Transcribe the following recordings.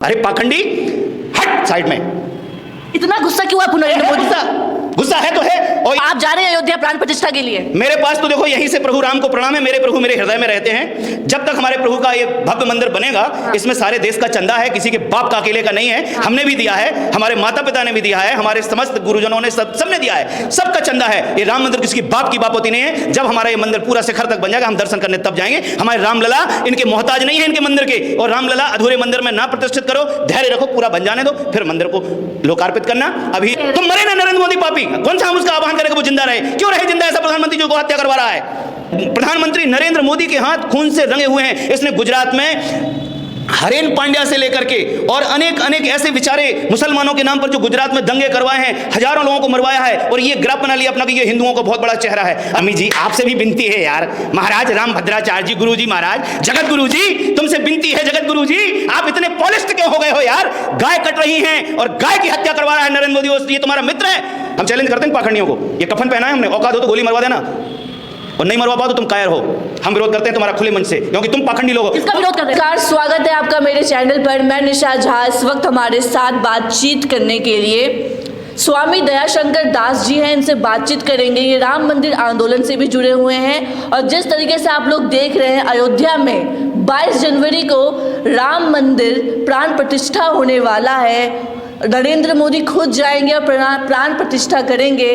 अरे पाखंडी, हट साइड में। इतना गुस्सा क्यों आपको नरेंद्र मोदी? गुस्सा है तो है। और आप जा रहे हैं अयोध्या प्राण प्रतिष्ठा के लिए। मेरे पास तो देखो यहीं से प्रभु राम को प्रणाम है। मेरे प्रभु मेरे हृदय में रहते हैं। जब तक हमारे प्रभु का ये भव्य मंदिर बनेगा, इसमें सारे देश का चंदा है, किसी के बाप का अकेले का नहीं है। हमने भी दिया है, हमारे माता पिता ने भी दिया है, हमारे समस्त गुरुजनों ने सबने दिया है, सबका चंदा है। ये राम मंदिर किसी बाप की बापोती नहीं है। जब हमारा ये मंदिर पूरा शिखर तक बन जाएगा, हम दर्शन करने तब जाएंगे। हमारे रामलला इनके मोहताज नहीं है, इनके मंदिर के। और रामलला अधूरे मंदिर में ना प्रतिष्ठित करो, धैर्य रखो, पूरा बन जाने दो, फिर मंदिर को लोकार्पित करना। अभी तुम मरे ना नरेंद्र मोदी पापी, कौन सा हम उसका आह्वान करें कि वो जिंदा रहे? क्यों रहे जिंदा ऐसा प्रधानमंत्री जो को हत्या करवा रहा है? प्रधानमंत्री नरेंद्र मोदी के हाथ खून से रंगे हुए हैं। इसने गुजरात में हरेन पांड्या से लेकर के और अनेक ऐसे बेचारे मुसलमानों के नाम पर जो गुजरात में दंगे करवाए हैं, हजारों लोगों को मरवाया है। और ये ग्राफ बना लिया अपना कि ये हिंदुओं को बहुत बड़ा चेहरा है। अम्मी जी आपसे भी विनती है यार, महाराज राम भद्राचार्य जी, गुरु जी महाराज, जगत गुरु जी, तुमसे विनती है जगत गुरु जी, आप इतने पॉलिस्ट क्यों हो गए हो यार? गाय कट रही है और गाय की हत्या करवा रहा है नरेंद्र मोदी। ये तुम्हारा मित्र है? हम चैलेंज करते हैं पाखंडियों को। ये कफन पहना है हमने, औकात हो तो गोली मरवा देना, और नहीं मरवा पाओ तो तुम कायर हो। हम विरोध करते हैं तुम्हारा खुले मन से, क्योंकि तुम पाखंडी लोग हो। इसका विरोध करते हैं। स्वागत है आपका मेरे चैनल पर। मैं निशा झा। इस वक्त हमारे साथ बातचीत करने के लिए स्वामी दयाशंकर दास जी हैं, इनसे बातचीत करेंगे। ये राम मंदिर आंदोलन से भी जुड़े हुए हैं। और जिस तरीके से आप लोग देख रहे हैं, अयोध्या में 22 जनवरी को राम मंदिर प्राण प्रतिष्ठा होने वाला है। नरेंद्र मोदी खुद जाएंगे और प्राण प्रतिष्ठा करेंगे।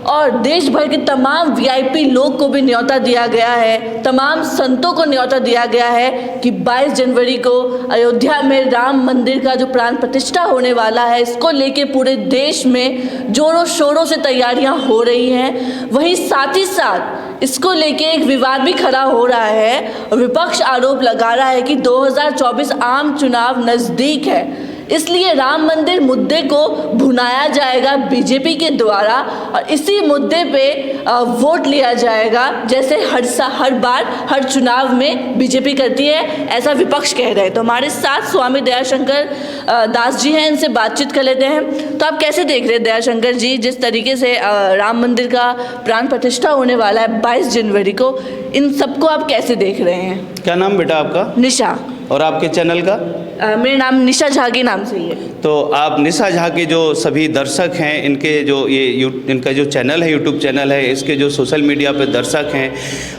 और देश भर के तमाम वीआईपी लोग को भी न्योता दिया गया है, तमाम संतों को न्योता दिया गया है कि 22 जनवरी को अयोध्या में राम मंदिर का जो प्राण प्रतिष्ठा होने वाला है, इसको लेके पूरे देश में जोरों शोरों से तैयारियां हो रही हैं। वहीं साथ ही साथ इसको लेके एक विवाद भी खड़ा हो रहा है। विपक्ष आरोप लगा रहा है कि 2024 आम चुनाव नज़दीक है, इसलिए राम मंदिर मुद्दे को भुनाया जाएगा बीजेपी के द्वारा और इसी मुद्दे पे वोट लिया जाएगा, जैसे हर बार हर चुनाव में बीजेपी करती है, ऐसा विपक्ष कह रहे हैं। तो हमारे साथ स्वामी दयाशंकर दास जी हैं, इनसे बातचीत कर लेते हैं। तो आप कैसे देख रहे हैं दयाशंकर जी, जिस तरीके से राम मंदिर का प्राण प्रतिष्ठा होने वाला है 22 जनवरी को, इन सबको आप कैसे देख रहे हैं? क्या नाम बेटा आपका? निशा। और आपके चैनल का? मेरा नाम निशा झा के नाम से ही है। तो आप निशा झा के जो सभी दर्शक हैं, इनके जो इनका जो चैनल है, यूट्यूब चैनल है, इसके जो सोशल मीडिया पे दर्शक हैं,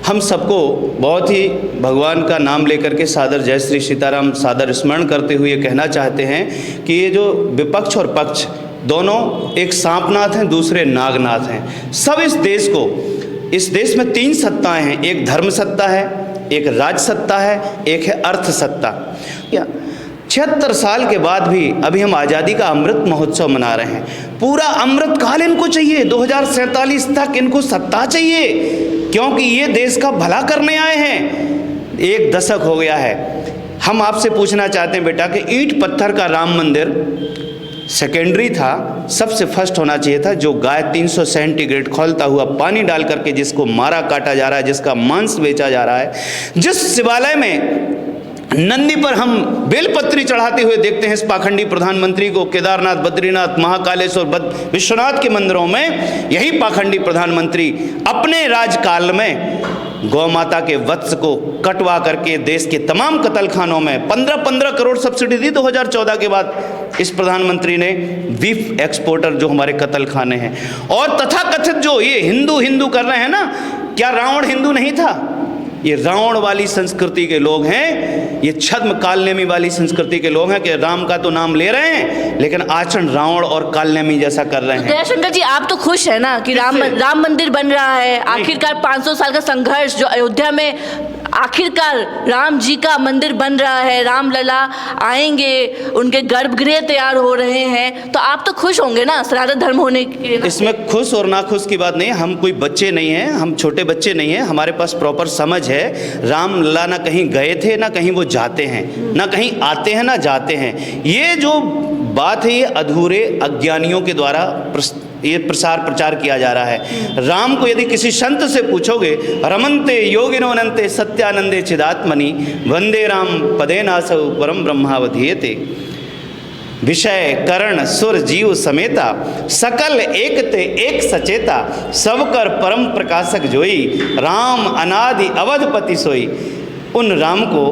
हम सबको बहुत ही भगवान का नाम लेकर के सादर जय श्री सीताराम सादर स्मरण करते हुए कहना चाहते हैं कि ये जो विपक्ष और पक्ष दोनों एक सांपनाथ हैं, दूसरे नागनाथ हैं। सब इस देश में 3 सत्ताएं हैं। एक धर्म सत्ता है, एक राज सत्ता है, एक है अर्थ सत्ता। 76 साल के बाद भी अभी हम आज़ादी का अमृत महोत्सव मना रहे हैं। पूरा अमृत काल इनको चाहिए, 2047 तक इनको सत्ता चाहिए, क्योंकि ये देश का भला करने आए हैं। 1 दशक हो गया है। हम आपसे पूछना चाहते हैं बेटा कि ईंट पत्थर का राम मंदिर सेकेंडरी था, सबसे फर्स्ट होना चाहिए था। जो गाय 300 सेंटीग्रेड खौलता हुआ पानी डाल करके जिसको मारा काटा जा रहा है, जिसका मांस बेचा जा रहा है, जिस शिवालय में नंदी पर हम बेलपत्री चढ़ाते हुए देखते हैं इस पाखंडी प्रधानमंत्री को, केदारनाथ, बद्रीनाथ, महाकालेश्वर, विश्वनाथ के मंदिरों में यही पाखंडी प्रधानमंत्री अपने राजकाल में गौ माता के वत्स को कटवा करके देश के तमाम कत्लखानों में 15 करोड़ सब्सिडी दी 2014 के बाद इस प्रधानमंत्री ने बीफ एक्सपोर्टर जो हमारे कत्लखाने हैं। और तथाकथित जो ये हिंदू कर रहे हैं ना, क्या रावण हिंदू नहीं था? ये रावण वाली संस्कृति के लोग हैं, ये छद्म कालनेमी वाली संस्कृति के लोग हैं कि राम का तो नाम ले रहे हैं लेकिन आचरण रावण और कालनेमी जैसा कर रहे हैं। दयाशंकर जी, आप तो खुश है ना कि राम मंदिर बन रहा है, आखिरकार 500 साल का संघर्ष जो अयोध्या में आखिरकार राम जी का मंदिर बन रहा है, राम लला आएंगे, उनके गर्भगृह तैयार हो रहे हैं, तो आप तो खुश होंगे ना सनातन धर्म होने के? इसमें खुश और नाखुश की बात नहीं है। हम कोई बच्चे नहीं हैं, हम छोटे बच्चे नहीं हैं, हमारे पास प्रॉपर समझ है। राम लला ना कहीं गए थे, ना कहीं वो जाते हैं, ना कहीं आते हैं, ना जाते हैं। ये जो बात है ये अधूरे अज्ञानियों के द्वारा ये प्रचार किया जा रहा है। राम को यदि किसी संत से पूछोगे, रमन्ते योगिनो अनंते सत्यानंदे चिदात्मनि वंदे राम पदेनासौ परम ब्रह्मावधीयते, विषय करण सुर जीव समेता, सकल एकते एक सचेता, सब कर परम प्रकाशक जोई, राम अनादि अवधपति सोई। उन राम को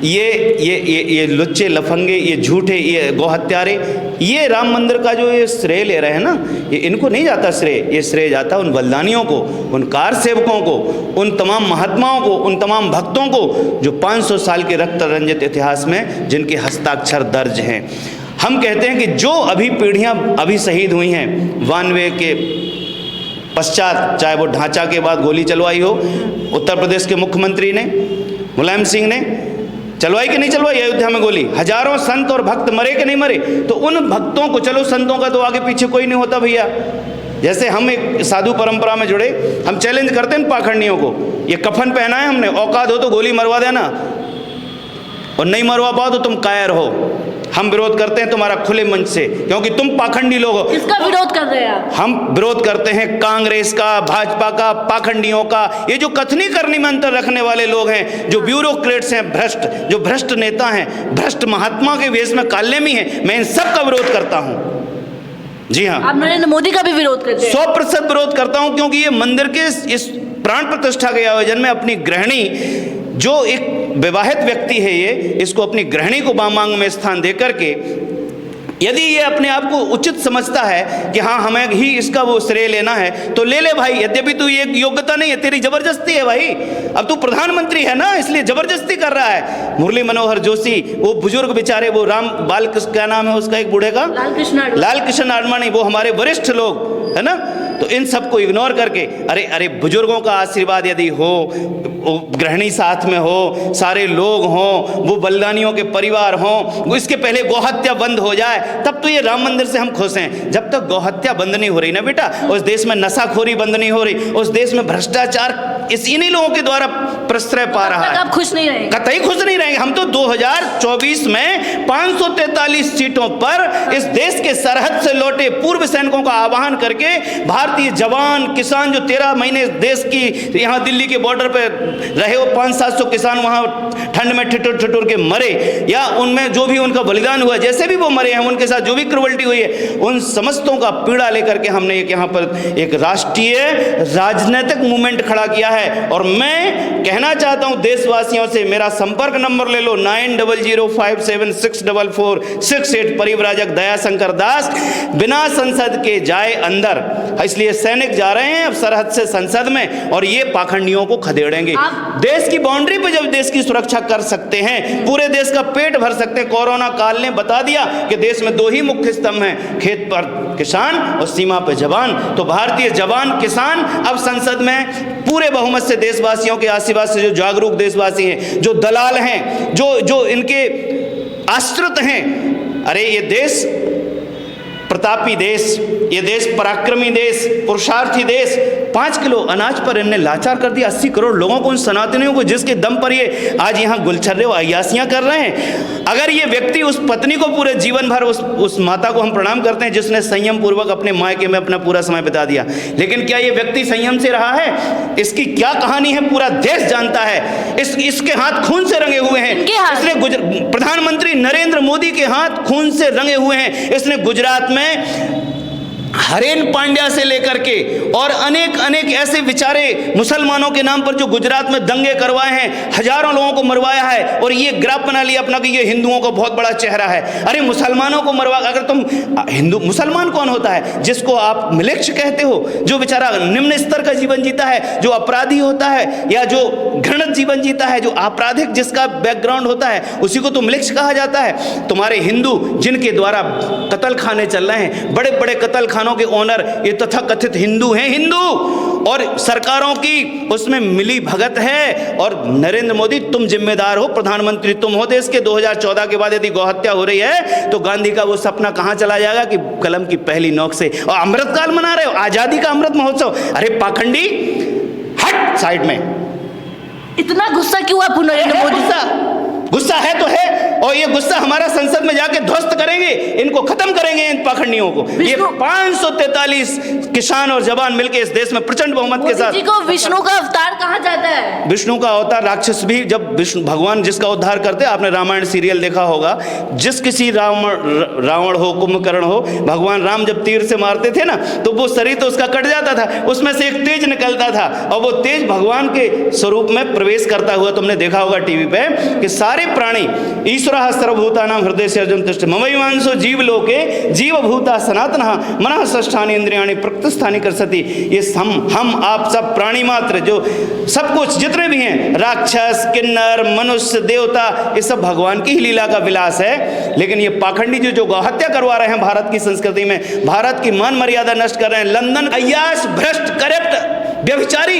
ये लुच्चे लफंगे, ये झूठे, ये गौहत्यारे, ये राम मंदिर का जो ये श्रेय ले रहे हैं ना, ये इनको नहीं जाता श्रेय, ये श्रेय जाता उन बलिदानियों को, उन कार सेवकों को, उन तमाम महात्माओं को, उन तमाम भक्तों को जो 500 साल के रक्त रंजित इतिहास में जिनके हस्ताक्षर दर्ज हैं। हम कहते हैं कि जो अभी पीढ़ियां अभी शहीद हुई हैं 92 के पश्चात, चाहे वो ढांचा के बाद गोली चलवाई हो, उत्तर प्रदेश के मुख्यमंत्री ने, मुलायम सिंह ने चलवाई कि नहीं चलवाई अयोध्या में गोली, हजारों संत और भक्त मरे कि नहीं मरे, तो उन भक्तों को, चलो संतों का तो आगे पीछे कोई नहीं होता भैया, जैसे हम एक साधु परंपरा में जुड़े, हम चैलेंज करते हैं पाखंडियों को, ये कफन पहना है हमने, औकात हो तो गोली मरवा देना और नहीं मरवा पाओ तो तुम कायर हो। हम विरोध करते हैं तुम्हारा खुले मंच से, क्योंकि तुम पाखंडी लोग हो। किसका विरोध कर रहे हैं आप? हम विरोध करते हैं कांग्रेस का, भाजपा का, पाखंडियों का, ये जो कथनी करनी में अंतर रखने वाले लोग हैं, जो ब्यूरोक्रेट्स हैं भ्रष्ट, जो भ्रष्ट नेता हैं, भ्रष्ट महात्मा के वेश में कालेमी हैं, मैं इन सब का विरोध करता हूँ। जी हाँ, आप नरेंद्र मोदी का भी विरोध करते हैं? 100% विरोध करता हूँ, क्योंकि ये मंदिर के इस प्राण प्रतिष्ठा के आयोजन में अपनी गृहिणी, जो एक विवाहित व्यक्ति है, ये इसको अपनी गृहिणी को बामांग में स्थान देकर के, यदि ये अपने आप को उचित समझता है कि हाँ हमें ही इसका वो श्रेय लेना है, तो ले ले भाई, यद्यपि तू ये योग्यता नहीं है, तेरी जबरदस्ती है भाई। अब तू प्रधानमंत्री है ना, इसलिए जबरदस्ती कर रहा है। मुरली मनोहर जोशी, वो बुजुर्ग बेचारे, वो राम बाल, क्या नाम है उसका एक बूढ़े का, लाल कृष्ण आडवाणी, वो हमारे वरिष्ठ लोग है ना, तो इन सबको इग्नोर करके, अरे बुजुर्गों का आशीर्वाद यदि हो, गृहिणी साथ में हो, सारे लोग हों, वो बलिदानियों के परिवार हों, इसके पहले गौहत्या बंद हो जाए, तब तो ये राम मंदिर से हम खुश हैं। जब तक गौहत्या बंद नहीं हो रही ना बेटा, उस देश में नशाखोरी बंद नहीं हो रही, उस देश में भ्रष्टाचार इन्हीं लोगों के द्वारा प्रश्रय पा रहा है। आप खुश नहीं रहेंगे? कतई खुश नहीं रहेंगे। हम तो 2024 में 543 सीटों पर इस देश के सरहद से लौटे पूर्व सैनिकों का आह्वान करके, भारतीय जवान किसान जो 13 महीने देश की यहाँ दिल्ली के बॉर्डर पे रहे, वो 500-700 किसान वहाँ ठंड में ठिठुर ठिठुर के मरे, या उनमें जो भी उनका बलिदान हुआ, जैसे भी वो मरे हैं, उनके साथ जो भी क्रूरल्टी हुई है, उन समस्तों का पीड़ा लेकर के हमने एक यहाँ पर एक राष्ट्रीय राजनीतिक मूवमेंट खड़ा किया है। और मैं कहना चाहता हूँ देशवासियों से, मेरा संपर्क नंबर ले लो 9005764468, परिव्राजक दयाशंकर दास, बिना संसद के जाए अंदर, इसलिए सैनिक जा रहे हैं अब सरहद से संसद में, और ये पाखंडियों को खदेड़ेंगे। देश की बाउंड्री पे जब देश की सुरक्षा कर सकते हैं, पूरे देश का पेट भर सकते हैं। कोरोना काल ने बता दिया कि देश में 2 ही मुख्य स्तंभ हैं, खेत पर किसान और सीमा पर जवान। तो भारतीय जवान किसान अब संसद में पूरे बहुमत से, देशवासियों के आशीर्वाद से, जो जागरूक देशवासी हैं, जो दलाल हैं, जो इनके आश्रित हैं, अरे ये देश प्रतापी देश, ये देश पराक्रमी देश, पुरुषार्थी देश, 5 किलो अनाज पर इनने लाचार कर दिया 80 करोड़ लोगों को, उन सनातनियों को, जिसके दम पर ये आज यहाँ गुलछर्रे अय्यासियाँ कर रहे हैं। अगर ये व्यक्ति, उस पत्नी को पूरे जीवन भर, उस माता को हम प्रणाम करते हैं जिसने संयम पूर्वक अपने मायके में अपना पूरा समय बिता दिया, लेकिन क्या ये व्यक्ति संयम से रहा है? इसकी क्या कहानी है पूरा देश जानता है। इसके हाथ खून से रंगे हुए हैं। इसने प्रधानमंत्री नरेंद्र मोदी के हाथ खून से रंगे हुए हैं। इसने गुजरात में हरेन पांड्या से लेकर के और अनेक ऐसे बेचारे मुसलमानों के नाम पर जो गुजरात में दंगे करवाए हैं, हजारों लोगों को मरवाया है, और ये ग्राफ बना लिया अपना कि ये हिंदुओं का बहुत बड़ा चेहरा है। अरे मुसलमानों को मरवा, अगर तुम हिंदू, मुसलमान कौन होता है? जिसको आप मिलिक्ष कहते हो, जो बेचारा निम्न स्तर का जीवन जीता है, जो अपराधी होता है या जो घृणित जीवन जीता है, जो आपराधिक जिसका बैकग्राउंड होता है, उसी को तो मिलिक्ष कहा जाता है। तुम्हारे हिंदू जिनके द्वारा कत्ल खाने चल रहे हैं, बड़े बड़े कत्ल खानों के ओनर ये तथाकथित हिंदू हैं, हिंदू, और सरकारों की उसमें मिली भगत है। और नरेंद्र मोदी तुम जिम्मेदार हो, प्रधानमंत्री तुम हो देश के। 2014 के बाद यदि गौहत्या हो रही है तो गांधी का वो सपना कहां चला जाएगा कि कलम की पहली नोक से, और अमृतकाल मना रहे हो, आजादी का अमृत महोत्सव। अरे पाखंडी, हट साइड में। इतना गुस्सा क्यों आप नरेंद्र मोदी? गुस्सा है तो है, और ये गुस्सा हमारा संसद में जाके ध्वस्त करेंगे, इनको खत्म करेंगे इन पाखंडियों को। ये 543 किसान और जवान मिलकर इस देश में प्रचंड बहुमत के साथ। मोदी जी को विष्णु का अवतार कहा जाता है। विष्णु का अवतार राक्षस भी जब विष्णु भगवान जिसका उद्धार करते, आपने रामायण सीरियल देखा होगा, जिस किसी रावण हो, कुंभकर्ण हो, भगवान राम जब तीर से मारते थे ना तो वो शरीर तो उसका कट जाता था, उसमें से एक तेज निकलता था और वो तेज भगवान के स्वरूप में प्रवेश करता हुआ तुमने देखा होगा टीवी पे कि सारे प्राणी ईश्वरः सर्वभूतानां हृदय से अर्जुन तिष्ठ ममैवांसो जीवलोके जीवभूता सनातनः मनः षष्ठानि इंद्रियाणि प्रकृतिस्थानि कर्षति। ये हम आप सब प्राणी मात्र जो सब कुछ जितने भी हैं, राक्षस, किन्नर, मनुष्य, देवता, ये सब भगवान की ही लीला का विलास है। लेकिन ये पाखंडी जो गौहत्या करवा रहे हैं भारत की संस्कृति में, भारत की मान मर्यादा नष्ट कर रहे हैं, लंदन अय्याश, भ्रष्ट, करप्ट, व्यभिचारी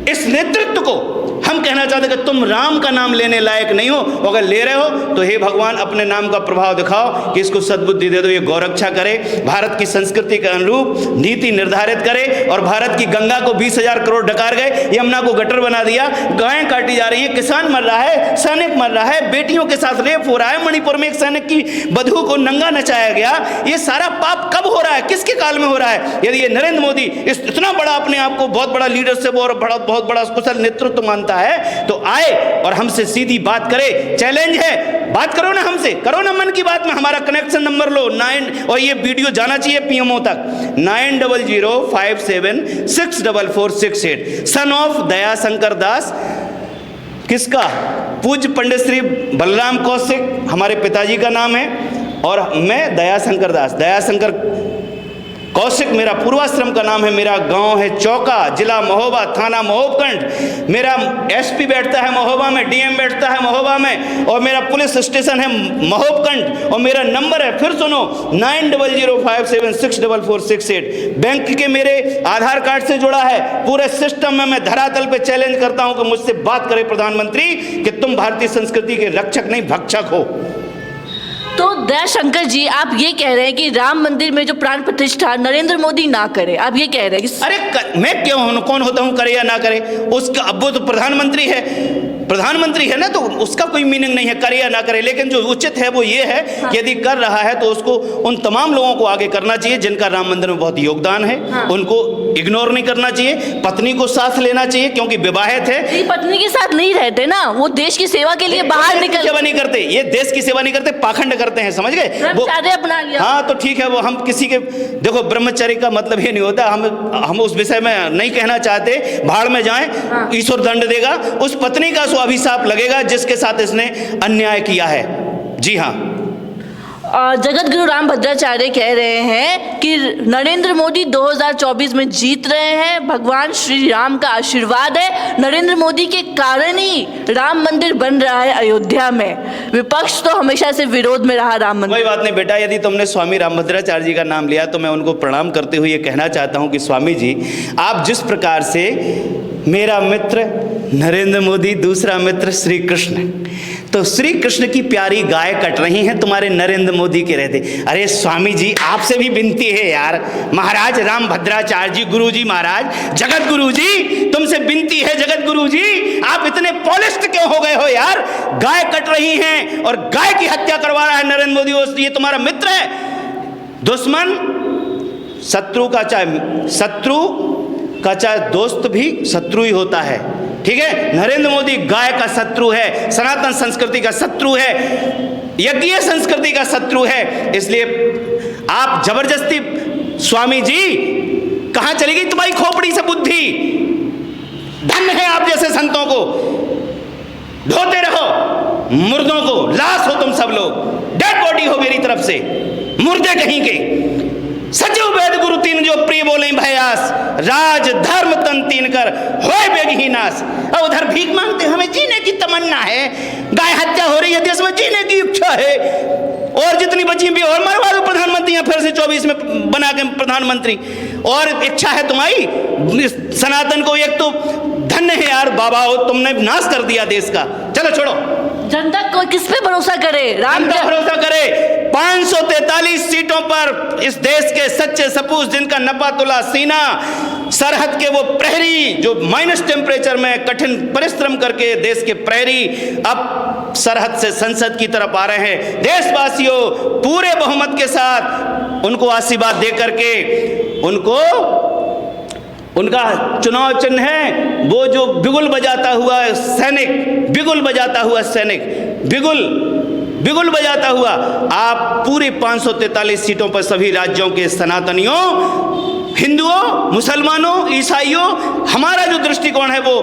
इस नेतृत्व को हम कहना चाहते हैं कि तुम राम का नाम लेने लायक नहीं हो। अगर ले रहे हो तो हे भगवान अपने नाम का प्रभाव दिखाओ कि इसको सद्बुद्धि दे दो, ये गौरक्षा करे, भारत की संस्कृति के अनुरूप नीति निर्धारित करे। और भारत की गंगा को 20,000 करोड़ डकार गए, यमुना को गटर बना दिया, गायें काटी जा रही हैं, किसान मर रहा है, सैनिक मर रहा है, बेटियों के साथ रेप हो रहा है, मणिपुर में एक सैनिक की बधू को नंगा नचाया गया। ये सारा पाप कब हो रहा है, किसके काल में हो रहा है? यदि ये नरेंद्र मोदी इतना बड़ा अपने आप को बहुत बड़ा लीडरशिप और बहुत बड़ा कुशल नेतृत्व मानता है तो आए और हमसे सीधी बात करे। चैलेंज है, बात करो ना हमसे, करो ना मन की बात में। हमारा कनेक्शन नंबर लो 9 और ये वीडियो जाना चाहिए पीएमओ तक 9005764468। सन ऑफ दयाशंकर दास, किसका? पूज्य पंडित श्री बलराम कौशिक हमारे पिताजी का नाम है और मैं दयाशंकर दास, दयाशंकर कौशिक मेरा पूर्वाश्रम का नाम है। मेरा गांव है चौका, जिला महोबा, थाना महोबकंठ। मेरा एसपी बैठता है महोबा में, डीएम बैठता है महोबा में और मेरा पुलिस स्टेशन है महोबकंठ। और मेरा नंबर है, फिर सुनो, 9005764468। बैंक के मेरे आधार कार्ड से जुड़ा है। पूरे सिस्टम में मैं धरातल पे चैलेंज करता हूं कि मुझसे बात करे प्रधानमंत्री कि तुम भारतीय संस्कृति के रक्षक नहीं भक्षक हो। तो दयाशंकर जी, आप ये कह रहे हैं कि राम मंदिर में जो प्राण प्रतिष्ठा नरेंद्र मोदी ना करे, आप ये कह रहे हैं कि अरे मैं क्यों हूं, कौन होता हूं करे या ना करे? उसका अब वो तो प्रधानमंत्री है, प्रधानमंत्री है ना, तो उसका कोई मीनिंग नहीं है करे या ना करे। लेकिन जो उचित है वो ये है कि यदि कर रहा है तो उसको उन तमाम लोगों को आगे करना चाहिए जिनका राम मंदिर में बहुत योगदान है। उनको इग्नोर नहीं करना चाहिए, पत्नी को साथ लेना चाहिए क्योंकि विवाहित है। पत्नी के साथ नहीं रहते ना, वो देश की सेवा के लिए बाहर निकल, सेवा नहीं करते, ये देश की सेवा नहीं करते, पाखंड करते हैं, समझ गए? वो अपना लिया। हाँ तो ठीक है, वो हम किसी के देखो ब्रह्मचर्य का मतलब ये नहीं होता, हम उस विषय में नहीं कहना चाहते, भाड़ में जाएं, ईश्वर दंड देगा। उस पत्नी का सो अभिशाप लगेगा जिसके साथ इसने अन्याय किया है। जी हाँ, जगत गुरु राम भद्राचार्य कह रहे हैं कि नरेंद्र मोदी 2024 में जीत रहे हैं, भगवान श्री राम का आशीर्वाद है, नरेंद्र मोदी के कारण ही राम मंदिर बन रहा है अयोध्या में। विपक्ष तो हमेशा से विरोध में रहा राम मंदिर। कोई बात नहीं बेटा, यदि तुमने स्वामी रामभद्राचार्य जी का नाम लिया तो मैं उनको प्रणाम करते हुए ये कहना चाहता हूँ कि स्वामी जी, आप जिस प्रकार से मेरा मित्र नरेंद्र मोदी, दूसरा मित्र श्री कृष्ण, तो श्री कृष्ण की प्यारी गाय कट रही हैं तुम्हारे नरेंद्र मोदी के रहते। अरे स्वामी जी, आपसे भी विनती है यार, महाराज राम भद्राचार्य जी, गुरु जी महाराज, जगत गुरु जी, तुमसे विनती है जगत गुरु जी, आप इतने पॉलिस्ट क्यों हो गए हो यार? गाय कट रही हैं और गाय की हत्या करवा रहा है नरेंद्र मोदी, ये तुम्हारा मित्र है। दुश्मन शत्रु का चाहे दोस्त भी शत्रु ही होता है, ठीक है? नरेंद्र मोदी गाय का शत्रु है, सनातन संस्कृति का शत्रु है, यज्ञीय संस्कृति का शत्रु है। इसलिए आप जबरदस्ती, स्वामी जी कहां चली गई तुम्हारी खोपड़ी से बुद्धि? धन्य है आप जैसे संतों को, ढोते रहो मुर्दों को, लाश हो तुम सब लोग, डेड बॉडी हो मेरी तरफ से, मुर्दे कहीं के। सचिव वेद गुरु तीन जो प्रिय बोले भयास, राज धर्म तन तीन कर होए बेगही नाश। और उधर भीख मांगते, हमें जीने की तमन्ना है, गाय हत्या हो रही है, देश में जीने की इच्छा है, और जितनी बची भी और मरवा दो प्रधानमंत्री, या फिर से 24 में बना के प्रधानमंत्री। और इच्छा है तुम्हारी सनातन को, एक तो धन्य है यार बाबा, हो तुमने नाश कर दिया देश का। चलो छोड़ो, जनता को किस पे भरोसा करे? राम पे भरोसा करे। 543 सीटों पर इस देश के सच्चे सपूत जिनका नपा तुला सीना, सरहद के वो प्रहरी जो माइनस टेम्परेचर में कठिन परिश्रम करके देश के प्रहरी अब सरहद से संसद की तरफ आ रहे हैं। देशवासियों पूरे बहुमत के साथ उनको आशीर्वाद दे करके उनको उनका चुनाव चिन्ह है वो जो बिगुल बजाता हुआ सैनिक, बिगुल बजाता हुआ सैनिक, बिगुल बजाता हुआ आप पूरी 543 सीटों पर सभी राज्यों के सनातनियों, हिंदुओं, मुसलमानों, ईसाइयों, हमारा जो दृष्टिकोण है वो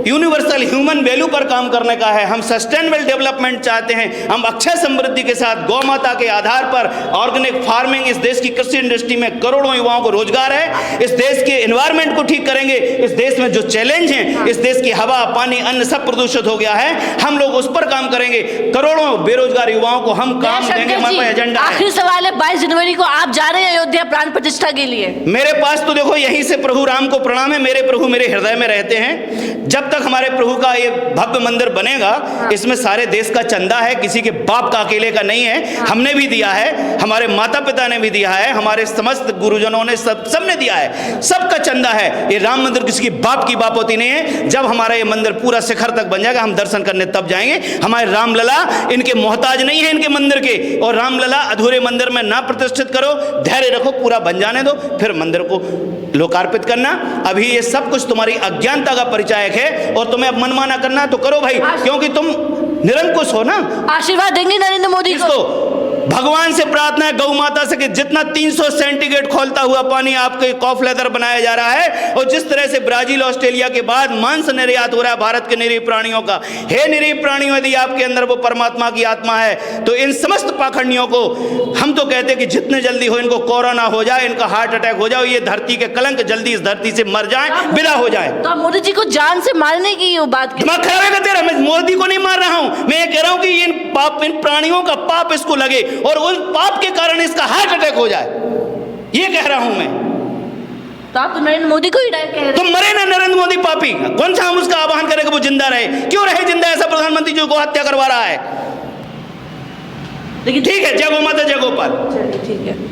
यूनिवर्सल ह्यूमन वैल्यू पर काम करने का है। हम सस्टेनेबल डेवलपमेंट चाहते हैं। हम अक्षय समृद्धि के साथ गौ माता के आधार पर ऑर्गेनिक फार्मिंग, इस देश की कृषि इंडस्ट्री में करोड़ों युवाओं को रोजगार है। इस देश के एनवायरनमेंट को ठीक करेंगे। इस देश में जो चैलेंज हैं, इस देश की हवा, पानी, अन्न सब प्रदूषित हो गया है, हम लोग उस पर काम करेंगे। करोड़ों बेरोजगार युवाओं को हम काम देंगे। हमारा एजेंडा है। आखिरी सवाल है, 22 जनवरी को आप जा रहे हैं अयोध्या प्राण प्रतिष्ठा के लिए? मेरे पास तो देखो यहीं से प्रभु राम को प्रणाम है। मेरे प्रभु मेरे हृदय में रहते हैं। जब तक हमारे प्रभु का ये भव्य मंदिर बनेगा, इसमें सारे देश का चंदा है, किसी के बाप का अकेले का नहीं है। हमने भी दिया है, हमारे माता पिता ने भी दिया है, हमारे समस्त गुरुजनों ने सबने दिया है, सबका चंदा है। ये राम मंदिर किसी की बाप की बाप होती नहीं है। जब हमारा ये मंदिर पूरा शिखर तक बन जाएगा, हम दर्शन करने तब जाएंगे। हमारे रामलला इनके मोहताज नहीं है, इनके मंदिर के। और रामलला अधूरे मंदिर में ना प्रतिष्ठित करो, धैर्य रखो, पूरा बन जाने दो, फिर मंदिर को लोकार्पित करना। अभी ये सब कुछ तुम्हारी अज्ञानता का परिचायक है और तुम्हें अब मनमाना करना तो करो भाई, क्योंकि तुम निरंकुश हो ना। आशीर्वाद देंगे नरेंद्र मोदी को? भगवान से प्रार्थना है, गौ माता से, कि जितना 300 सेंटीग्रेड खोलता हुआ पानी आपके कॉफ लेदर बनाया जा रहा है, और जिस तरह से ब्राजील ऑस्ट्रेलिया के बाद मांस निर्यात हो रहा है भारत के निरीह प्राणियों का, हे निरीह प्राणियों, यदि आपके अंदर वो परमात्मा की आत्मा है तो इन समस्त पाखंडियों को हम तो कहते हैं कि जितने जल्दी हो इनको कोरोना हो जाए, इनका हार्ट अटैक हो जाए, ये धरती के कलंक जल्दी इस धरती से मर जाए, विदा हो जाए। तो आप मोदी जी को जान से मारने की वो बात? दिमाग खराब है तेरा? मैं मोदी को नहीं मार रहा हूं, मैं ये कह रहा हूं कि इन प्राणियों का पाप इसको लगे और उस पाप के कारण इसका हार्ट अटैक हो जाए, ये कह रहा हूं मैं। तो आप तो नरेंद्र मोदी को ही कह रहे हैं। तुम मरे ना नरेंद्र मोदी पापी, कौन सा हम उसका आह्वान करें कि वो जिंदा रहे? क्यों रहे जिंदा? ऐसा प्रधानमंत्री जी को हत्या करवा रहा है। लेकिन ठीक है, जय गौ माता, जय गोपाल। चलिए ठीक है।